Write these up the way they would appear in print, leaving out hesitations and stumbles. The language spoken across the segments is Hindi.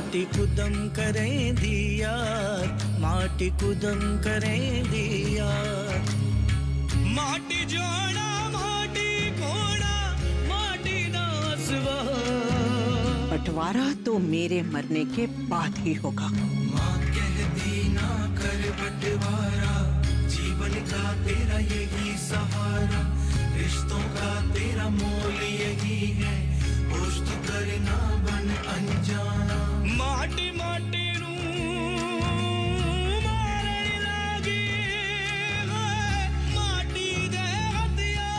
माटी कुदम करें दिया, माटी कुदम करें दिया। माटी जोड़ा माटी कोड़ा माटी नासवा। बंटवारा तो मेरे मरने के बाद ही होगा। माँ कहती ना कर बंटवारा, जीवन का तेरा यही सहारा, रिश्तों का तेरा मोल यही है, होश तो करना बन अनजाना। माटी माटी रू मारन लागी है, माटी दे हथिया,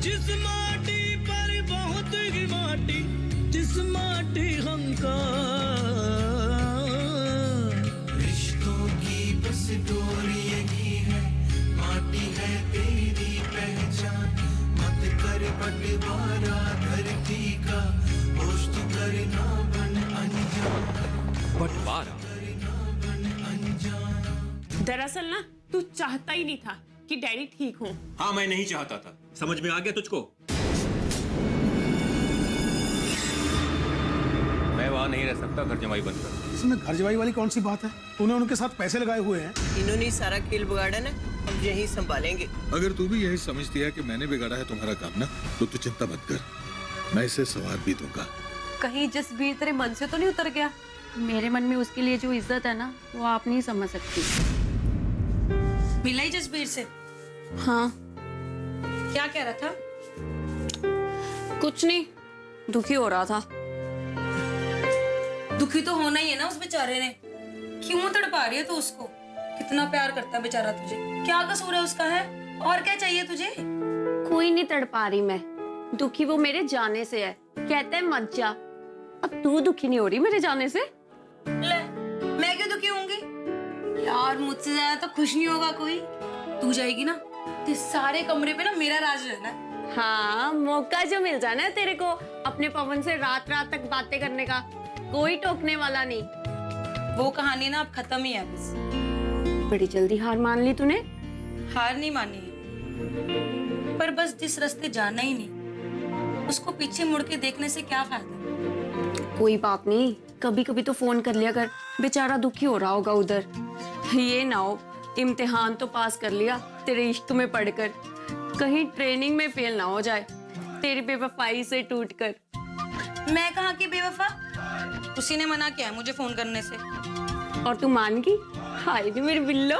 जिस माटी पर बहुत ही माटी, जिस माटी हंकार। रिश्तों की बस डोरी यही है, माटी है तेरी पहचान, मत कर बंटवारा धरती का, होश तो करना बन अनजाना। बंटवारा। दरअसल ना तू चाहता ही नहीं था कि डैडी ठीक हो। हाँ, मैं नहीं चाहता था। समझ में आ गया तुझको? मैं वहां नहीं रह सकता घर जमाई बनकर। इसमें घर जमाई वाली कौन सी बात है? तूने उनके साथ पैसे लगाए हुए हैं। इन्होंने सारा खेल बिगाड़ा ना, हम यही संभालेंगे। अगर तू भी यही समझती है कि मैंने बिगाड़ा है तुम्हारा काम ना, तो तू चिंता मत कर, मैं इसे सवार भी दूंगा। कहीं जसबीर तेरे मन से तो नहीं उतर गया? मेरे मन में उसके लिए जो इज्जत है ना, वो आप नहीं समझ सकती। मिला ही जसबीर से? हाँ। क्या कह रहा था? कुछ नहीं, दुखी हो रहा था। दुखी तो होना ही है ना उस बेचारे ने। क्यों तड़पा रही है तू उसको? कितना प्यार करता है बेचारा तुझे। क्या कसूर है उसका है? और क्या चाहिए तुझे? कोई नहीं तड़पा रही मैं, दुखी वो मेरे जाने से है। कहते हैं मत जा। अब तू दुखी नहीं हो रही मेरे जाने से? ले, मैं क्यों दुखी होंगी? यार मुझसे ज्यादा तो खुश नहीं होगा कोई। तू जाएगी ना तो सारे कमरे पे ना मेरा राज रहना। हाँ, मौका जो मिल जाए ना तेरे को अपने पवन से रात रात तक बातें करने का, कोई टोकने वाला नहीं। वो कहानी ना अब खत्म ही है। बस बड़ी जल्दी हार मान ली तूने। हार नहीं मानी है, पर बस जिस रास्ते जाना ही नहीं, उसको पीछे मुड़ के देखने से क्या फायदा। कोई बात नहीं, कभी कभी तो फोन कर लिया कर, बेचारा दुखी हो रहा होगा उधर। ये ना हो इम्तिहान तो पास कर लिया तेरे इश्क में पढ़कर, कहीं ट्रेनिंग में फेल ना हो जाए तेरी बेवफाई से टूटकर। मैं कहाँ की बेवफा? उसी ने मना किया है मुझे फोन करने से। और तू मान गई? हाय रे मेरे बिल्लो।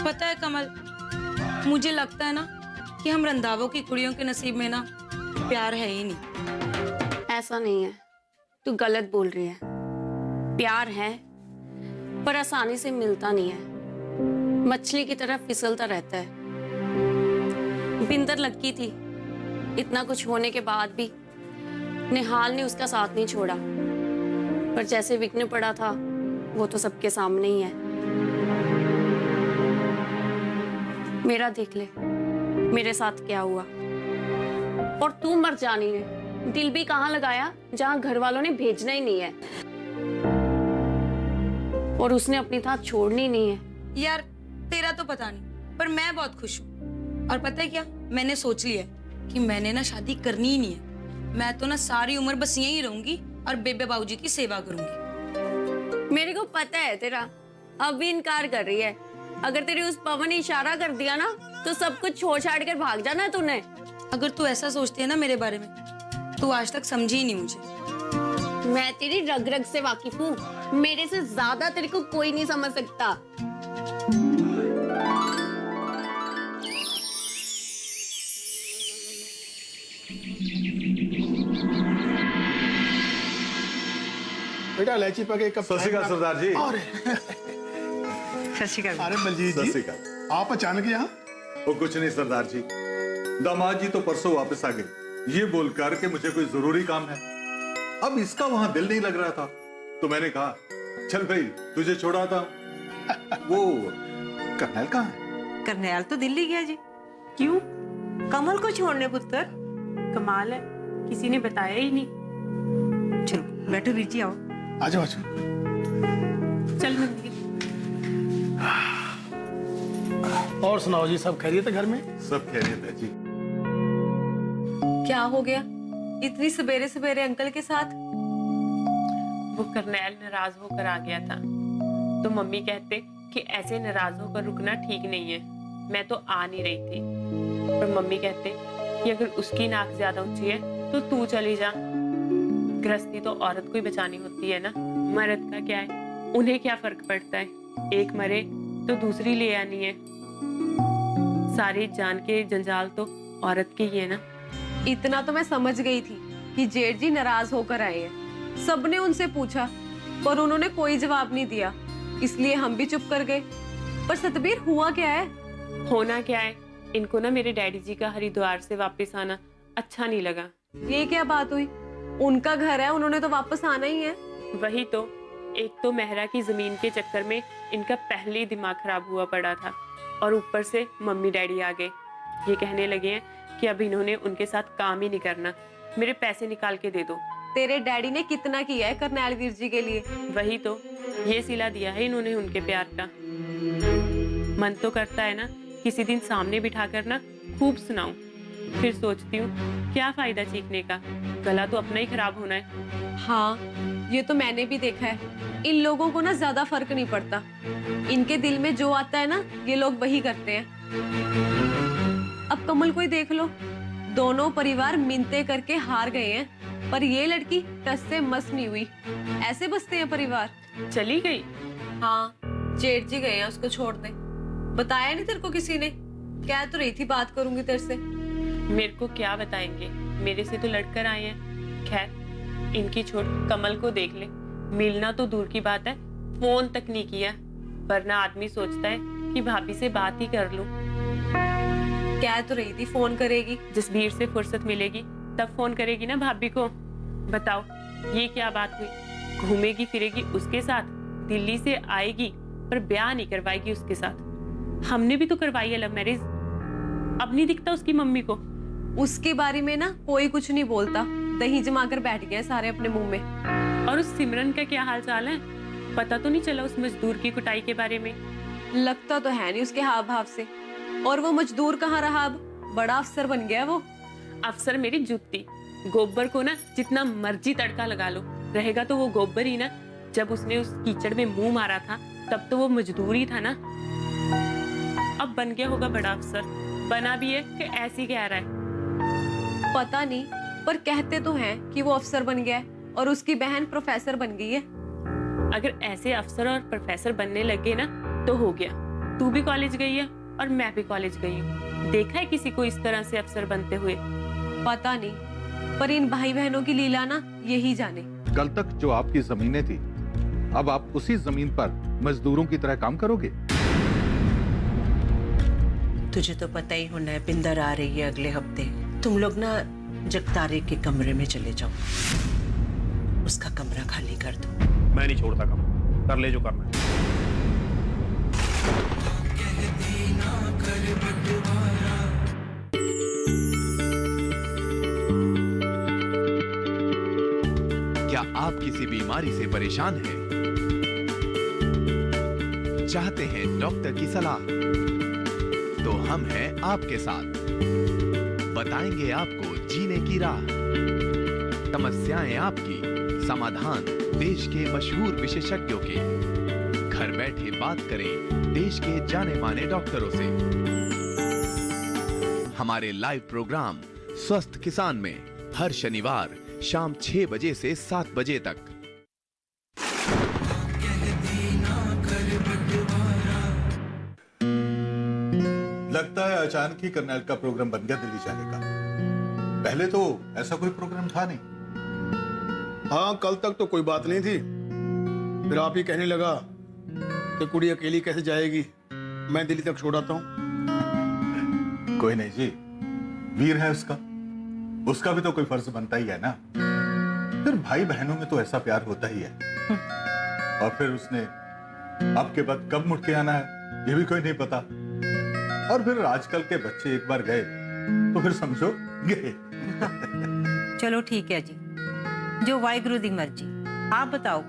पता है कमल, मुझे लगता है ना कि हम रंधावों की कुड़ियों के नसीब में ना प्यार है ही नहीं। ऐसा नहीं है, तू गलत बोल रही है। प्यार है पर आसानी से मिलता नहीं है, मछली की तरह फिसलता रहता है। बिंदर लड़की थी, इतना कुछ होने के बाद भी निहाल ने उसका साथ नहीं छोड़ा, पर जैसे बिकने पड़ा था वो तो सबके सामने ही है। मेरा देख ले मेरे साथ क्या हुआ। और तू मर जानी ने दिल भी कहाँ लगाया जहां घर वालों ने भेजना ही नहीं है, और उसने अपनी साथ छोड़नी नहीं है। यार तेरा तो पता नहीं, पर मैं बहुत खुश हूँ। और पता है क्या, मैंने सोच लिया कि मैंने ना शादी करनी ही नहीं है। मैं तो ना सारी उम्र बस यहीं रहूंगी और बेबे बाबूजी की सेवा करूंगी। मेरे को पता है तेरा अब भी इनकार कर रही है। अगर तेरे उस पवन ने इशारा कर दिया ना तो सब कुछ छोड़ छाड़ कर भाग जाना है तूने। अगर तू ऐसा सोचती है ना मेरे बारे में, तू आज तक समझी ही नहीं मुझे। मैं तेरी रग रग से वाकिफ हूँ, मेरे से ज्यादा तेरे को कोई नहीं समझ सकता। बेटा इलायची पके कब? सत श्री अकाल सरदार जी। अरे बलजीत जी, आप अचानक यहाँ? वो कुछ नहीं सरदार जी, दामाद जी तो परसों वापस आ गए ये बोलकर के मुझे कोई जरूरी काम है। अब इसका वहां दिल नहीं लग रहा था तो मैंने कहा चल भाई तुझे छोड़ा था। वो करनैल कहाँ है? करनैल तो दिल्ली गया जी। क्यों? कमल को छोड़ने पुत्र? कमाल है, किसी ने बताया ही नहीं। चलो बैठो वीर जी, आओ। आ जाओ आ जाओ। चल मंदिर। और सुनाओ जी, सब खैरियत है घर में? सब खैरियत है जी। क्या हो गया इतनी सवेरे सवेरे अंकल के साथ? वो करनैल नाराज होकर आ गया था, तो मम्मी कहते कि ऐसे नाराज होकर रुकना ठीक नहीं है। मैं तो आ नहीं रही थी, पर मम्मी कहते कि अगर उसकी नाक ज्यादा ऊंची है तो तू चली जा। गृहस्थी तो औरत को ही बचानी होती है ना, मर्द का क्या है, उन्हें क्या फर्क पड़ता है, एक मरे तो दूसरी ले आनी है। सारी जान के जंजाल तो औरत के ही है ना। इतना तो मैं समझ गई थी कि जेठ जी नाराज होकर आए हैं। सबने उनसे पूछा पर उन्होंने कोई जवाब नहीं दिया, इसलिए हम भी चुप कर गए। पर सतबीर हुआ क्या है? होना क्या है, इनको ना मेरे डैडी जी का हरिद्वार से वापस आना अच्छा नहीं लगा। ये क्या बात हुई? उनका घर है, उन्होंने तो वापस आना ही है। वही तो, एक तो मेहरा की जमीन के चक्कर में इनका पहले ही दिमाग खराब हुआ पड़ा था, और ऊपर से मम्मी डैडी आ गए। ये कहने लगे हैं कि अब इन्होंने उनके साथ काम ही नहीं करना, मेरे पैसे निकाल के दे दो। तेरे डैडी ने कितना किया है करनैल वीर जी के लिए? वही तो, ये सिला दिया है इन्होंने उनके प्यार का। मन तो करता है ना किसी दिन सामने बिठा कर ना खूब सुनाऊं, फिर सोचती हूँ क्या फायदा चीखने का, गला तो अपना ही खराब होना है। हाँ, ये तो मैंने भी देखा है। इन लोगों को ना ज्यादा फर्क नहीं पड़ता, इनके दिल में जो आता है ना ये लोग वही करते हैं। अब कमल को ही देख लो, दोनों परिवार मिन्नतें करके हार गए हैं, पर ये लड़की टस से मस नहीं हुई। ऐसे बसते हैं परिवार। चली गई? हाँ, जेठ जी गए हैं उसको छोड़ने। बताया नहीं तेरे को किसी ने? कह तो रही थी बात करूंगी तेरे से। मेरे को क्या बताएंगे, मेरे से तो लड़कर आए हैं। खैर, इनकी छोड़, कमल को देख ले, मिलना तो दूर की बात है, फोन तक नहीं किया। वरना आदमी सोचता है कि भाभी से बात ही कर लूं। कह तो रही थी फोन करेगी। जसबीर से फुर्सत मिलेगी तब फोन करेगी ना भाभी को। बताओ ये क्या बात हुई? घूमेगी फिरेगी उसके साथ, दिल्ली से आएगी पर ब्याह नहीं करवाएगी उसके साथ। हमने भी तो करवाई है लव मैरिज, अब नहीं दिखता उसकी मम्मी को। उसके बारे में ना कोई कुछ नहीं बोलता, दही जमा कर बैठ गए सारे अपने मुंह में। और उस सिमरन का क्या हाल चाल है? पता तो नहीं चला उस मजदूर की कुटाई के बारे में? लगता तो है नहीं उसके हाव भाव से। और वो मजदूर कहाँ रहा, अब बड़ा अफसर बन गया वो। अफसर मेरी जुत्ती, गोबर को ना जितना मर्जी तड़का लगा लो, रहेगा तो वो गोबर ही ना। जब उसने उस कीचड़ में मुंह मारा था तब तो वो मजदूर ही था ना। अब बन गया होगा बड़ा अफसर, बना भी है कि ऐसी कह रहा है? पता नहीं, पर कहते तो हैं कि वो अफसर बन गया है और उसकी बहन प्रोफेसर बन गई है। अगर ऐसे अफसर और प्रोफेसर बनने लगे ना तो हो गया। तू भी कॉलेज गई है और मैं भी कॉलेज गई हूँ, देखा है किसी को इस तरह से अफसर बनते हुए? पता नहीं, पर इन भाई बहनों की लीला ना यही जाने। कल तक जो आपकी जमीनें थी, अब आप उसी जमीन पर मजदूरों की तरह काम करोगे। तुझे तो पता ही होना है, बिंदर आ रही है अगले हफ्ते। तुम लोग ना जगतारे के कमरे में चले जाओ, उसका कमरा खाली कर दो। मैं नहीं छोड़ता काम, कर ले जो करना है। क्या आप किसी बीमारी से परेशान हैं? चाहते हैं डॉक्टर की सलाह? तो हम हैं आपके साथ, बताएंगे आपको जीने की राह। समस्याएं आपकी, समाधान देश के मशहूर विशेषज्ञों के। घर बैठे बात करें देश के जाने माने डॉक्टरों से। हमारे लाइव प्रोग्राम स्वस्थ किसान में हर शनिवार शाम 6 बजे से 7 बजे तक। लगता है अचानक ही करनैल का प्रोग्राम बन गया दिल्ली जाने का। पहले तो ऐसा कोई प्रोग्राम था नहीं। हाँ, कल तक तो कोई बात नहीं थी, फिर आप ही कहने लगा कि कुड़ी अकेली कैसे जाएगी, मैं दिल्ली तक छोड़ आता हूँ। कोई नहीं जी, वीर है उसका भी तो कोई फर्ज बनता ही है ना। फिर भाई बहनों में तो ऐसा प्यार होता ही है। और फिर उसने आपके बाद कब मुड़ के आना है ये भी कोई नहीं पता। और फिर आजकल के बच्चे एक बार गए तो फिर समझो गए। चलो ठीक है जी, जो वाहिगुरु दी मर्जी। आप बताओ,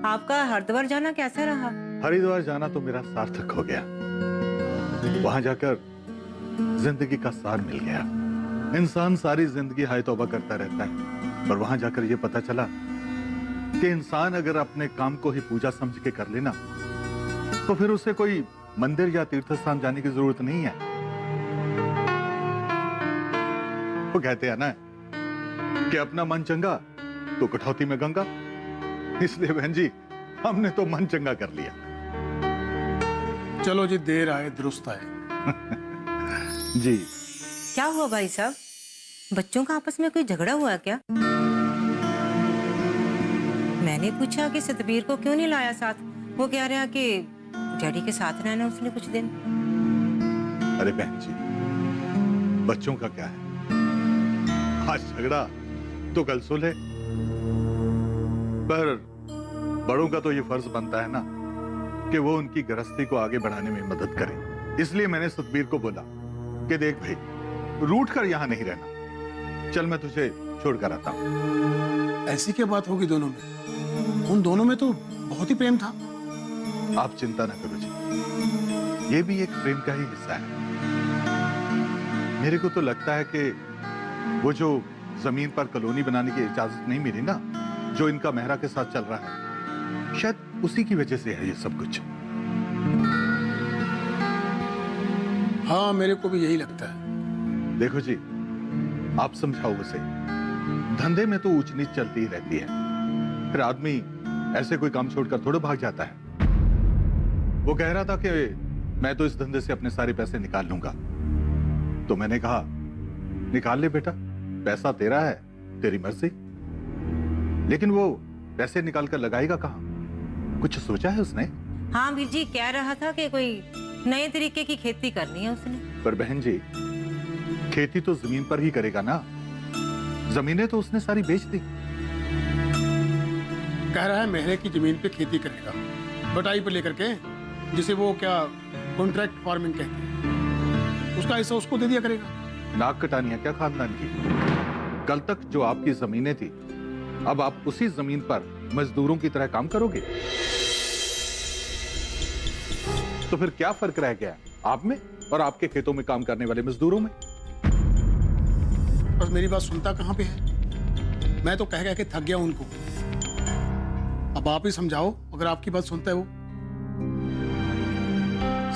आपका हरिद्वार जाना कैसा रहा? हरिद्वार जाना तो मेरा सार्थक हो गया। वहां जाकर जिंदगी का सार मिल गया। इंसान सारी जिंदगी हाय तौबा करता रहता है, पर वहां जाकर ये पता चला कि इंसान अगर अपने काम को ही पूजा समझ के कर लेना तो फिर उसे कोई मंदिर या तीर्थ स्थान जाने की जरूरत नहीं है। वो कहते हैं ना कि अपना मन चंगा तो कटौती में गंगा। इसलिए बहन जी हमने तो मन चंगा कर लिया। चलो जी, देर आए दुरुस्त आए। जी क्या हुआ भाई साहब, बच्चों का आपस में कोई झगड़ा हुआ क्या? मैंने पूछा कि सतबीर को क्यों नहीं लाया साथ, वो कह रहा कि डैडी के साथ रहना उसने कुछ दिन। अरे बहन जी, बच्चों का क्या है, आज झगड़ा तो कल सुलह। पर बड़ों का तो ये फर्ज बनता है ना कि वो उनकी गृहस्थी को आगे बढ़ाने में मदद करें। इसलिए मैंने सतबीर को बोला कि देख भाई, रूठ कर यहां नहीं रहना, चल मैं तुझे छोड़कर आता हूं। ऐसी क्या बात होगी दोनों में? उन दोनों में तो बहुत ही प्रेम था। आप चिंता ना करो जी, ये भी एक प्रेम का ही हिस्सा है। मेरे को तो लगता है कि वो जो जमीन पर कॉलोनी बनाने की इजाजत नहीं मिली ना, जो इनका मेहरा के साथ चल रहा है, शायद उसी की वजह से है ये सब कुछ। हाँ, मेरे को भी यही लगता है। देखो जी, आप समझाओ उसे, धंधे में तो ऊंच नीच चलती ही रहती है, फिर आदमी ऐसे कोई काम छोड़कर थोड़ा भाग जाता है। वो कह रहा था कि मैं तो इस धंधे से अपने सारे पैसे निकाल लूंगा, तो मैंने कहा निकाल ले बेटा, पैसा तेरा है, तेरी मर्जी। लेकिन वो पैसे निकाल कर लगाएगा कहाँ? कुछ सोचा है उसने? हाँ वीर जी कह रहा था कि कोई नए तरीके की खेती करनी है उसने। पर बहन जी, खेती तो जमीन पर ही करेगा ना, जमीनें तो उसने सारी बेच दी। कह रहा है मेहरे की जमीन पे खेती करेगा, बटाई पे लेकर के, जिसे वो क्या कॉन्ट्रैक्ट फार्मिंग कहते हैं, उसका हिस्सा उसको दे दिया करेगा। नाक कटानी है क्या खानदान की? कल तक जो आपकी जमीनें थी, अब आप उसी जमीन पर मजदूरों की तरह काम करोगे, तो फिर क्या फर्क रह गया आप में और आपके खेतों में काम करने वाले मजदूरों में? बस मेरी बात सुनता कहाँ पे है? मैं तो कह के थक गया उनको। अब आप ही समझाओ, अगर आपकी बात सुनता है वो।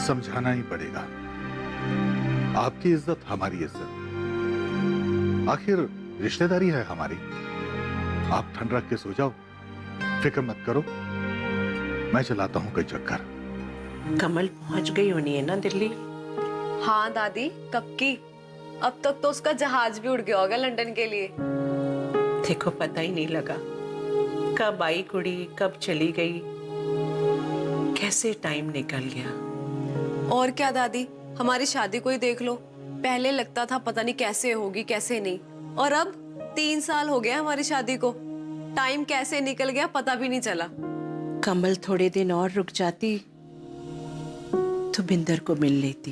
समझाना ही पड़ेगा, आपकी इज्जत हमारी इज्जत, आखिर रिश्तेदारी है हमारी। आप ठंड रख के सो जाओ, फिक्र मत करो, मैं चलाता हूं कोई चक्कर। कमल पहुंच गई होनी है ना दिल्ली? हाँ दादी, कब की? अब तक तो उसका जहाज भी उड़ गया होगा लंदन के लिए। देखो पता ही नहीं लगा कब आई कुड़ी, कब चली गई, कैसे टाइम निकल गया। और क्या दादी, हमारी शादी को ही देख लो, पहले लगता था पता नहीं कैसे होगी कैसे नहीं, और अब 3 साल हो गया हमारी शादी को, टाइम कैसे निकल गया पता भी नहीं चला। कमल थोड़े दिन और रुक जाती तो बिंदर को मिल लेती।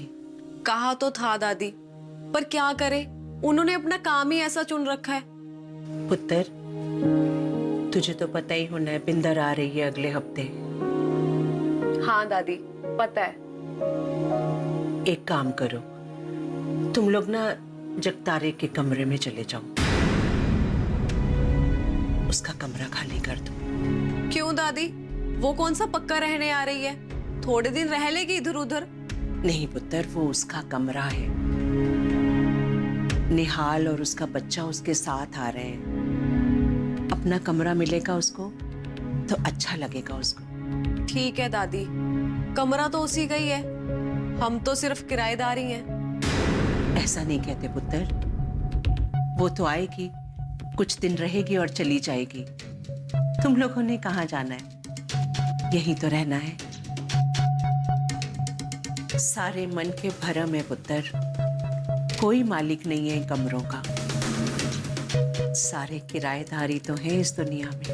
कहा तो था दादी, पर क्या करे, उन्होंने अपना काम ही ऐसा चुन रखा है। पुत्र, तुझे तो पता ही होना है बिंदर आ रही है अगले हफ्ते। हाँ दादी पता है। एक काम करो, तुम लोग ना जगतारे के कमरे में चले जाओ, उसका कमरा खाली कर दो। क्यों दादी, वो कौन सा पक्का रहने आ रही है? थोड़े दिन रह लेगी इधर उधर। नहीं पुत्र, वो उसका कमरा है, निहाल और उसका बच्चा उसके साथ आ रहे हैं, अपना कमरा मिलेगा उसको तो अच्छा लगेगा उसको। ठीक है दादी, कमरा तो उसी का ही है, हम तो सिर्फ किराएदार ही हैं। ऐसा नहीं कहते पुत्र, वो तो आएगी, कुछ दिन रहेगी और चली जाएगी। तुम लोगों ने कहाँ जाना है, यहीं तो रहना है। सारे मन के भरम है पुत्र, कोई मालिक नहीं है इन कमरों का, सारे किराएदारी तो हैं इस दुनिया में।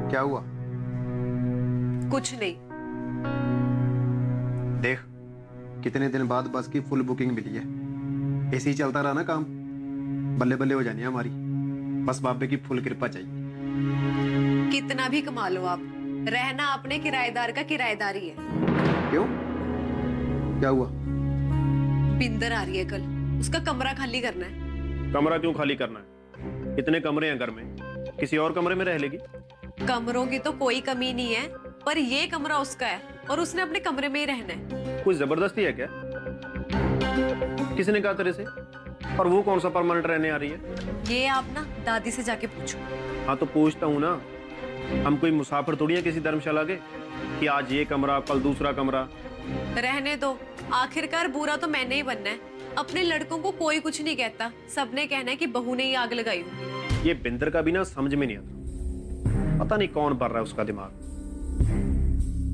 क्या हुआ? कुछ नहीं। देख, कितने दिन बाद बस की फुल बुकिंग मिली है, ऐसे ही चलता रहा ना काम, बल्ले बल्ले हो जानी है हमारी। बस बाबे की फुल कृपा चाहिए। कितना भी कमा लो आप, रहना अपने किराएदार का किराएदारी है। क्यों? क्या हुआ? बिंदर आ रही है कल, उसका कमरा खाली करना है। कमरा क्यों खाली करना है? इतने कमरे हैं घर में, किसी और कमरे में रह लेगी। कमरों की तो कोई कमी नहीं है, पर ये कमरा उसका है और उसने अपने कमरे में ही रहना है। कुछ जबरदस्ती है क्या? किसने कहा तेरे से? और वो कौन सा परमानेंट रहने आ रही है? ये आप ना दादी से जाके पूछो। हाँ तो पूछता हूँ ना, हम कोई मुसाफिर थोड़ी है किसी धर्मशाला के कि आज ये कमरा कल दूसरा कमरा। रहने दो, आखिरकार बुरा तो मैंने ही बनना है। अपने लड़कों को कोई कुछ नहीं कहता, सबने कहना है कि बहू ने ही आग लगाई होगी। ये बिंदर का भी ना समझ में नहीं आता, पता नहीं कौन भर रहा है उसका दिमाग।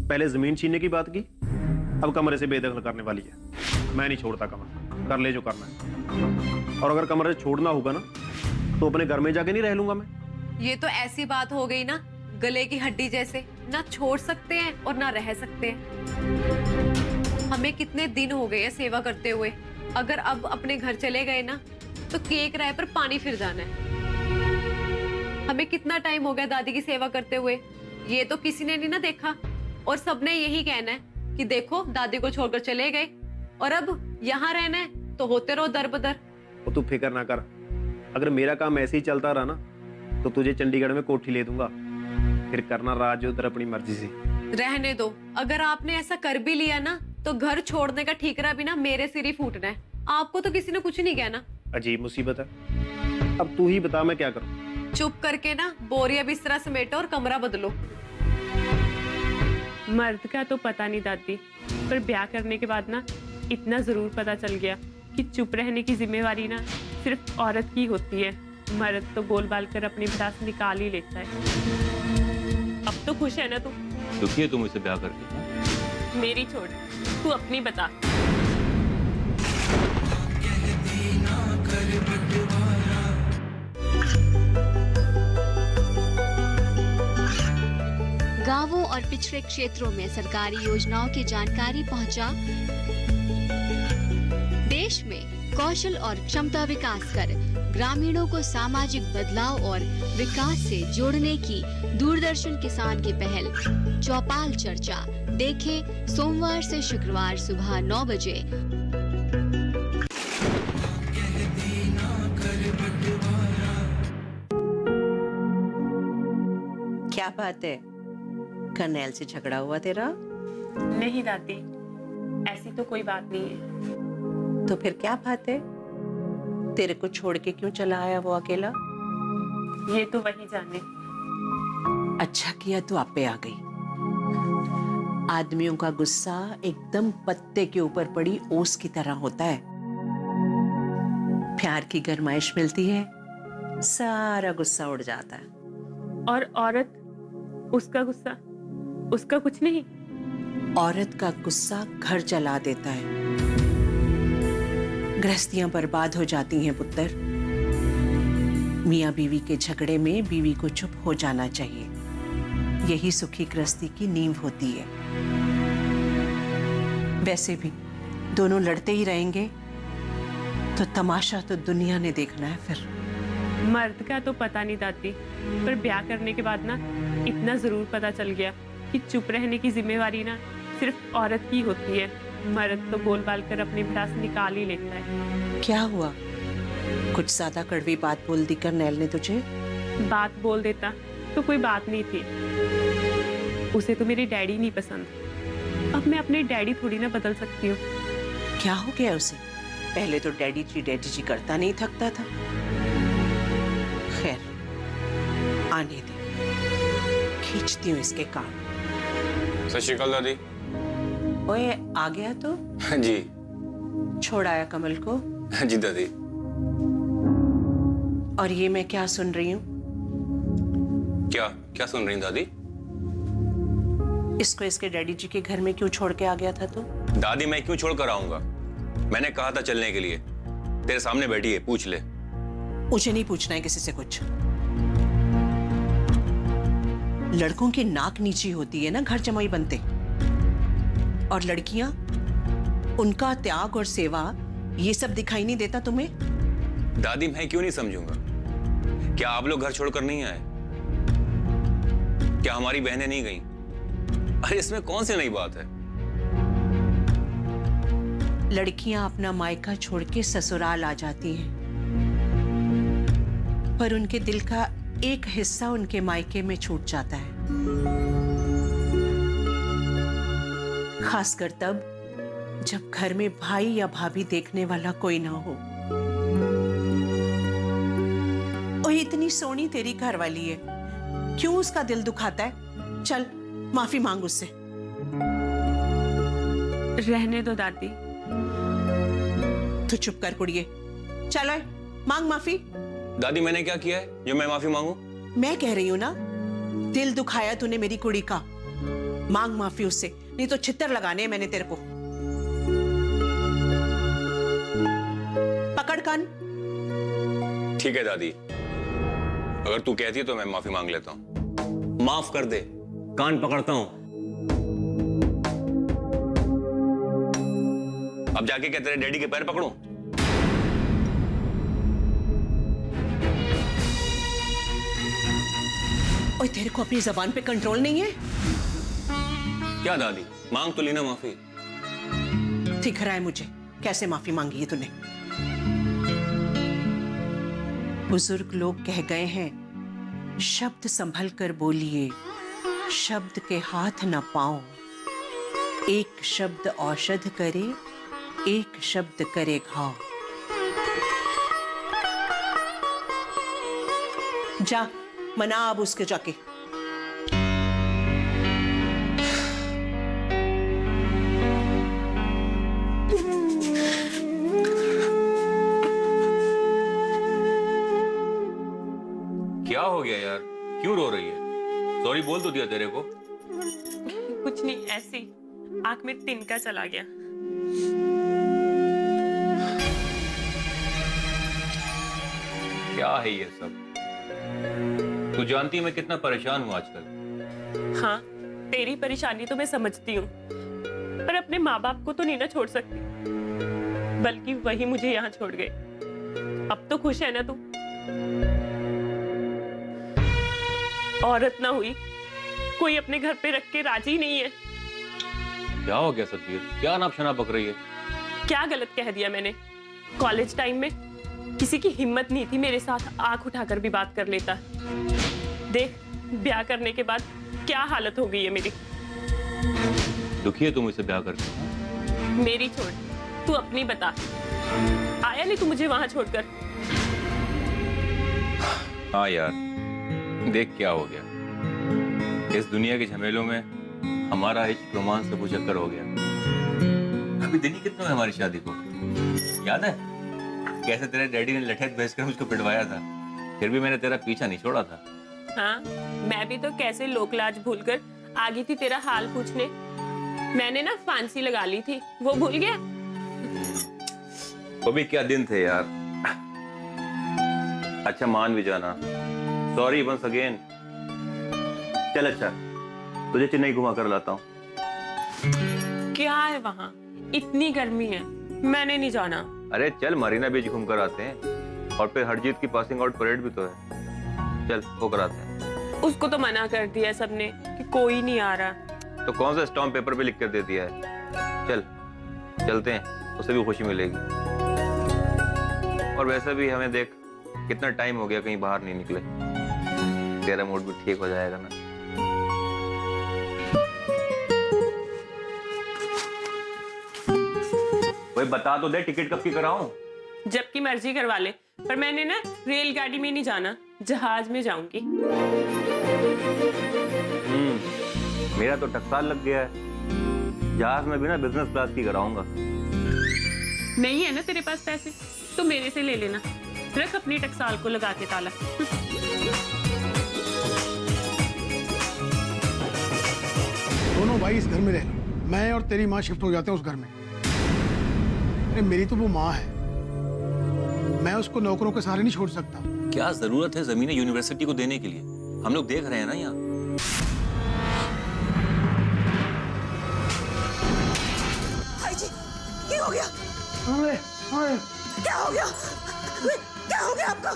पहले जमीन छीनने की बात की, अब कमरे से बेदखल करने वाली है। मैं नहीं छोड़ता कमरा, कर ले जो करना है। और अगर कमरे छोड़ना होगा ना तो अपने घर में जाके नहीं रह लूंगा मैं। ये तो ऐसी बात हो गई ना, गले की हड्डी जैसे, ना छोड़ सकते हैं और ना रह सकते हैं। हमें कितने दिन हो गए हैं सेवा करते हुए, अगर अब अपने घर चले गए ना तो केक राय पर पानी फिर जाना है। हमें कितना टाइम हो गया दादी की सेवा करते हुए, ये तो किसी ने नहीं ना देखा, और सबने यही कहना है कि देखो दादी को छोड़कर चले गए, और अब यहाँ रहना है तो होते रहो दर बदर। वो तू फिक्र ना कर, अगर मेरा काम ऐसे ही चलता रहा ना तो तुझे चंडीगढ़ में कोठी ले दूंगा, फिर करना राज उधर अपनी मर्जी से। रहने दो, अगर आपने ऐसा कर भी लिया ना तो घर छोड़ने का ठीकरा भी ना मेरे सिर ही फूटना है। आपको तो किसी ने कुछ नहीं कहना। अजीब मुसीबत है, अब तू ही बता मैं क्या करूं। चुप करके ना बोरिया बिस्तरा समेटो और कमरा बदलो। मर्द का तो पता नहीं दादी, पर ब्याह करने के बाद ना इतना जरूर पता चल गया कि चुप रहने की जिम्मेवारी ना सिर्फ औरत की होती है। मर्द तो बोल बाल कर अपनी भड़ास निकाल ही लेता है। अब तो खुश है ना तू? दुखी है तुम मुझसे ब्याह करके? मेरी छोड़, तू अपनी बता। गांवों और पिछड़े क्षेत्रों में सरकारी योजनाओं की जानकारी पहुंचा। देश में कौशल और क्षमता विकास कर ग्रामीणों को सामाजिक बदलाव और विकास से जोड़ने की दूरदर्शन किसान की पहल चौपाल चर्चा देखें सोमवार से शुक्रवार सुबह 9 बजे। क्या बात है, कर्नैल से झगड़ा हुआ तेरा? नहीं दादी, ऐसी तो कोई बात नहीं है। तो फिर क्या बात है? तेरे को छोड़ के क्यों चला आया वो अकेला? ये तो वही जाने। अच्छा किया तू आप पे आ गई। आदमियों का गुस्सा एकदम पत्ते के ऊपर पड़ी ओस की तरह होता है। प्यार की गरमाइश मिलती है, सारा गुस्सा उड़ जाता है। और औरत, उसका गुस्सा, उसका कुछ नहीं। औरत का गुस्सा घर जला देता है, गृहस्थियां बर्बाद हो जाती हैं पुत्र। मियां बीवी के झगड़े में बीवी को चुप हो जाना चाहिए, यही सुखी गृहस्थी की नींव होती है। वैसे भी दोनों लड़ते ही रहेंगे तो तमाशा तो दुनिया ने देखना है फिर। मर्द का तो पता नहीं दादी, पर ब्याह करने के बाद ना इतना जरूर पता चल गया कि चुप रहने की जिम्मेवारी ना सिर्फ औरत की होती है। मर्द तो बोल बाल कर अपनी भड़ास निकाल ही लेता है। क्या हुआ, कुछ ज्यादा कड़वी बात बोल दी कर्नैल ने तुझे? बात बोल देता तो कोई बात नहीं थी, उसे तो मेरे डैडी नहीं पसंद। अब मैं अपने डैडी थोड़ी ना बदल सकती हूँ। क्या हो गया उसे? पहले तो डैडी जी करता नहीं थकता था। खैर आने दे, खींचती हूँ इसके काम। सत श्री अकाल दादी। ओए आ गया तो? जी। छोड़ आया कमल को? जी दादी। और ये मैं क्या सुन रही हूँ? क्या क्या सुन रही दादी? इसको इसके डैडी जी के घर में क्यों छोड़ के आ गया था तू? दादी मैं क्यों छोड़ कर आऊंगा? मैंने कहा था चलने के लिए, तेरे सामने बैठी है, पूछ ले। मुझे नहीं पूछना है किसी से कुछ। लड़कों की नाक नीची होती है ना घर जमाई बनते, और लड़कियां, उनका त्याग और सेवा ये सब दिखाई नहीं देता तुम्हें? दादी मैं क्यों नहीं समझूंगा? क्या आप लोग घर छोड़कर नहीं आए? क्या हमारी बहनें नहीं गईं? अरे इसमें कौन सी नई बात है? लड़कियां अपना मायका छोड़ के ससुराल आ जाती हैं, पर उनके दिल का एक हिस्सा उनके मायके में छूट जाता है, खासकर तब जब घर में भाई या भाभी देखने वाला कोई ना हो। और इतनी सोनी तेरी घरवाली है, क्यों उसका दिल दुखाता है? चल माफी मांग उससे। रहने दो दादी। तू चुप कर कुड़िए, चलो मांग माफी। दादी मैंने क्या किया है जो मैं माफी मांगू? मैं कह रही हूं ना, दिल दुखाया तूने मेरी कुड़ी का, मांग माफी उससे, नहीं तो छित्तर लगाने हैं मैंने तेरे को। पकड़ कान। ठीक है दादी, अगर तू कहती है तो मैं माफी मांग लेता हूं। माफ कर दे, कान पकड़ता हूं। अब जाके क्या तेरे डैडी के पैर पकड़ूं? ओए तेरे को अपनी जबान पे कंट्रोल नहीं है क्या दादी? मांग तो लेना माफी। दिख रहा है मुझे कैसे माफी मांगी है तूने। बुजुर्ग लोग कह गए हैं, शब्द संभल कर बोलिए, शब्द के हाथ न पाओ। एक शब्द औषध करे, एक शब्द करे घाव। जा मना अब उसके जाके। क्या हो गया यार, क्यों रो रही है? सॉरी बोल तो दिया तेरे को। कुछ नहीं, ऐसे ही आंख में तिनका चला गया। क्या है ये सब? तू जानती है मैं कितना परेशान हूं आजकल। हाँ, तेरी परेशानी तो मैं समझती हूँ, पर अपने माँ बाप को तो नहीं ना छोड़ सकती, बल्कि वही मुझे यहाँ छोड़ गए। अब तो खुश है ना तू? औरत ना हुई, कोई अपने घर पे रख के राजी नहीं है। क्या हो गया सतबीर? क्या नाप शनाप बक रही है? क्या गलत कह दिया मैंने? कॉलेज टाइम में किसी की हिम्मत नहीं थी मेरे साथ आंख उठाकर भी बात कर लेता। देख, ब्याह करने के बाद क्या हालत हो गई है मेरी। दुखी है तुम मुझसे ब्याह करके? मेरी छोड़, तू अपनी बता। आया नहीं तू मुझे वहां छोड़कर? हाँ यार, देख क्या हो गया। इस दुनिया के झमेलों में हमारा इश्क रोमांस से कुछ चक्कर हो गया। अभी दिन ही कितना है हमारी शादी को, याद है कैसे तेरे डैडी ने लठैत भेजकर मुझको पिटवाया था, फिर भी मैंने तेरा पीछा नहीं छोड़ा था। हाँ, मैं भी तो कैसे लोकलाज भूलकर आ गई थी तेरा हाल पूछने। मैंने ना फांसी लगा ली थी, वो भूल गया? वो भी क्या दिन थे यार। अच्छा मान भी जाना, सॉरी वंस अगेन। चल अच्छा, तुझे चेन्नई घुमा कर लाता हूँ। क्या है वहाँ? इतनी गर्मी है, मैंने नहीं जाना। अरे चल मरीना बीच घूम कर आते हैं, और फिर हरजीत की पासिंग आउट परेड भी तो है। चल वो कराते हैं। उसको तो मना कर दिया सबने कि कोई नहीं आ रहा। तो कौन सा स्टॉम्प पेपर पे लिख कर दे दिया है? चल चलते हैं, उसे भी खुशी मिलेगी। और वैसे भी हमें देख कितना टाइम हो गया कहीं बाहर नहीं निकले, तेरा मूड भी ठीक हो जाएगा ना। वही बता तो दे, टिकट कब की कराऊं? जब की मर्जी करवा ले, पर मैंने ना रेलगाड़ी में नहीं जाना, जहाज में जाऊंगी। मेरा तो टकसाल लग गया है, जहाज में भी ना बिजनेस क्लास की कराऊंगा। नहीं है ना तेरे पास पैसे तो मेरे से ले लेना, रख अपनी टकसाल को लगा के ताला। दोनों भाई इस घर में रह लो, मैं और तेरी माँ शिफ्ट हो जाते हैं उस घर में। अरे मेरी तो वो माँ है, मैं उसको नौकरों के सहारे नहीं छोड़ सकता। क्या जरूरत है जमीनें यूनिवर्सिटी को देने के लिए? हम लोग देख रहे हैं ना यहाँ। भाई जी, क्या हो गया? क्या हो गया? क्या हो गया आपको?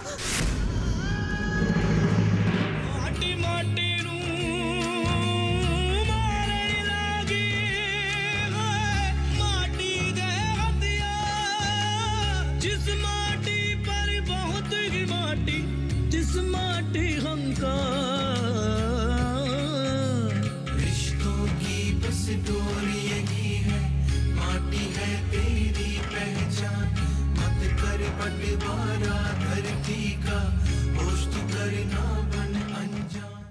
बंटवारा धरती का, होश तू करना बन अनजान।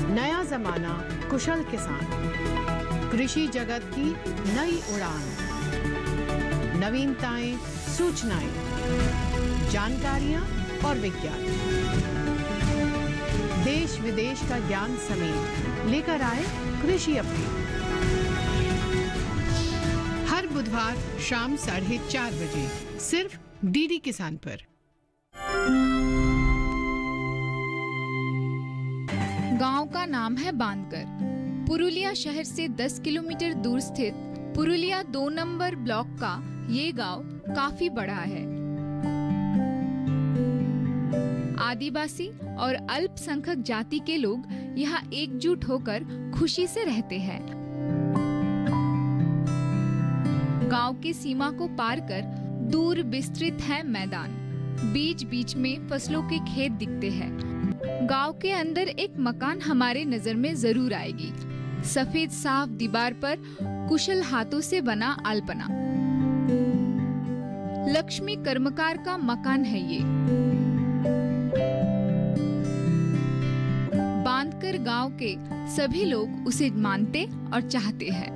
नया जमाना, कुशल किसान, कृषि जगत की नई उड़ान, नवीनताएं, सूचनाएं, जानकारियां और विज्ञान, देश विदेश का ज्ञान समेत लेकर आए कृषि अपडेट। हर बुधवार शाम 4:30 बजे सिर्फ डीडी किसान पर। गांव का नाम है बांदकर। पुरुलिया शहर से 10 किलोमीटर दूर स्थित पुरुलिया 2 नंबर ब्लॉक का ये गांव काफी बड़ा है। आदिवासी और अल्पसंख्यक जाति के लोग यहाँ एकजुट होकर खुशी से रहते हैं। गांव की सीमा को पार कर दूर विस्तृत है मैदान। बीच बीच में फसलों के खेत दिखते हैं। गांव के अंदर एक मकान हमारे नजर में जरूर आएगी। सफेद साफ दीवार पर कुशल हाथों से बना अल्पना। लक्ष्मी कर्मकार का मकान है ये। बांधकर गांव के सभी लोग उसे मानते और चाहते हैं।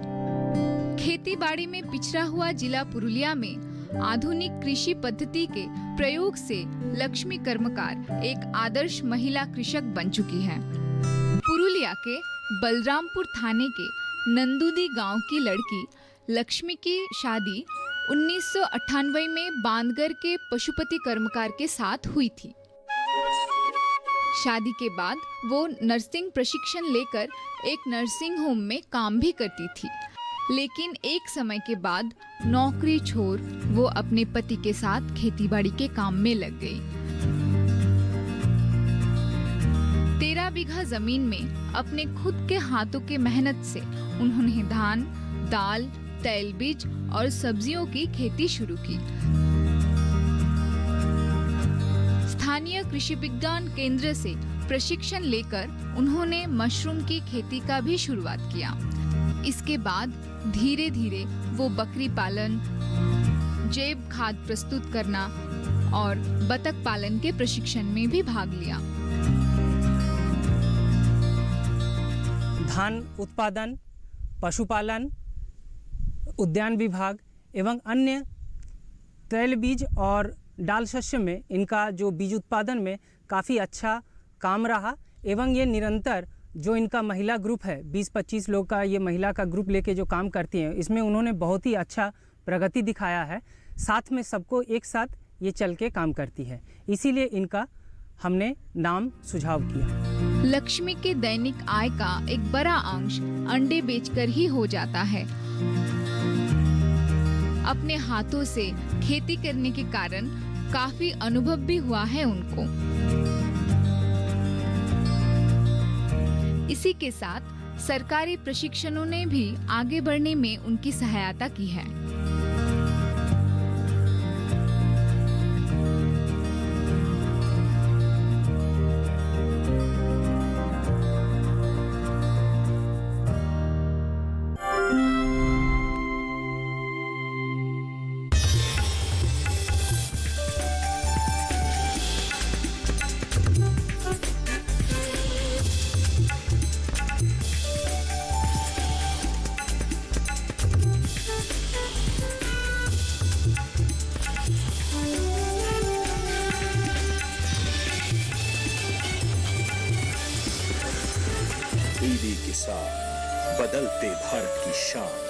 खेती बाड़ी में पिछड़ा हुआ जिला पुरुलिया में आधुनिक कृषि पद्धति के प्रयोग से लक्ष्मी कर्मकार एक आदर्श महिला कृषक बन चुकी है। पुरुलिया के बलरामपुर थाने के नंदुदी गांव की लड़की लक्ष्मी की शादी 1998 में बांदगर के पशुपति कर्मकार के साथ हुई थी। शादी के बाद वो नर्सिंग प्रशिक्षण लेकर एक नर्सिंग होम में काम भी करती थी, लेकिन एक समय के बाद नौकरी छोड़ वो अपने पति के साथ खेतीबाड़ी के काम में लग गई। 13 बीघा जमीन में अपने खुद के हाथों के मेहनत से उन्होंने धान, दाल, तैलबीज और सब्जियों की खेती शुरू की। स्थानीय कृषि विज्ञान केंद्र से प्रशिक्षण लेकर उन्होंने मशरूम की खेती का भी शुरुआत किया। इसके बाद धीरे धीरे वो बकरी पालन, जैव खाद प्रस्तुत करना और बतख पालन के प्रशिक्षण में भी भाग लिया। धान उत्पादन, पशुपालन, उद्यान विभाग एवं अन्य तैल बीज और डाल शस्य में इनका जो बीज उत्पादन में काफ़ी अच्छा काम रहा एवं ये निरंतर जो इनका महिला ग्रुप है 20-25 लोग का ये महिला का ग्रुप लेके जो काम करती हैं, इसमें उन्होंने बहुत ही अच्छा प्रगति दिखाया है। साथ में सबको एक साथ ये चल के काम करती है, इसीलिए इनका हमने नाम सुझाव किया। लक्ष्मी के दैनिक आय का एक बड़ा अंश अंडे बेचकर ही हो जाता है। अपने हाथों से खेती करने के कारण काफी अनुभव भी हुआ है उनको। इसी के साथ सरकारी प्रशिक्षणों ने भी आगे बढ़ने में उनकी सहायता की है। डीडी किसान, बदलते भारत की शान।